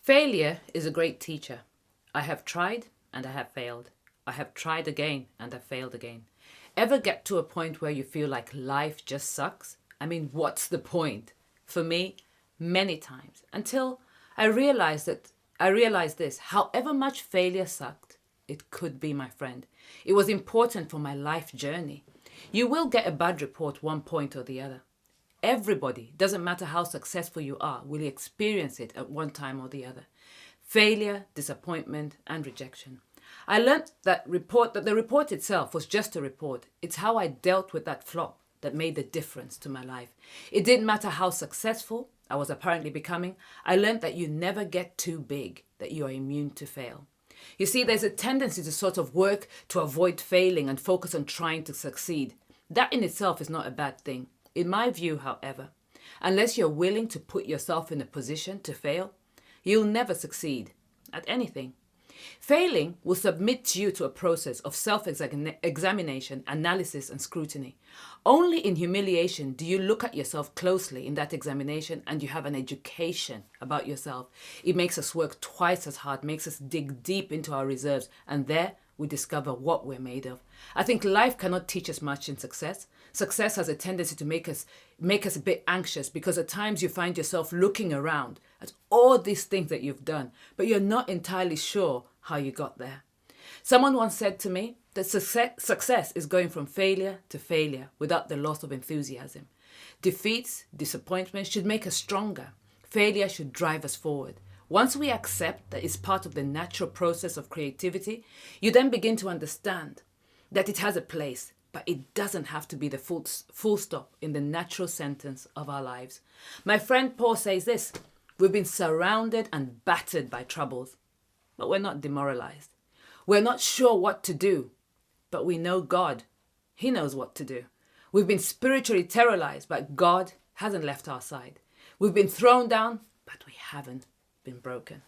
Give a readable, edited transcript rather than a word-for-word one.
Failure is a great teacher. I have tried and I have failed. I have tried again and I failed again. Ever get to a point where you feel like life just sucks? I mean, what's the point? For me, many times. Until I realized this, however much failure sucked, it could be my friend. It was important for my life journey. You will get a bad report one point or the other. Everybody, doesn't matter how successful you are, will experience it at one time or the other. Failure, disappointment, and rejection. I learnt that the report itself was just a report. It's how I dealt with that flop that made the difference to my life. It didn't matter how successful I was apparently becoming. I learnt that you never get too big, that you are immune to fail. You see, there's a tendency to sort of work to avoid failing and focus on trying to succeed. That in itself is not a bad thing. In my view, however, unless you're willing to put yourself in a position to fail, you'll never succeed at anything. Failing will submit you to a process of self-examination, analysis, and scrutiny. Only in humiliation do you look at yourself closely in that examination and you have an education about yourself. It makes us work twice as hard, makes us dig deep into our reserves, and there we discover what we're made of. I think life cannot teach us much in success. Success has a tendency to make us a bit anxious because at times you find yourself looking around at all these things that you've done, but you're not entirely sure how you got there. Someone once said to me that success is going from failure to failure without the loss of enthusiasm. Defeats, disappointments should make us stronger. Failure should drive us forward. Once we accept that it's part of the natural process of creativity, you then begin to understand that it has a place, but it doesn't have to be the full stop in the natural sentence of our lives. My friend Paul says this: we've been surrounded and battered by troubles, but we're not demoralized. We're not sure what to do, but we know God. He knows what to do. We've been spiritually terrorized, but God hasn't left our side. We've been thrown down, but we haven't been broken.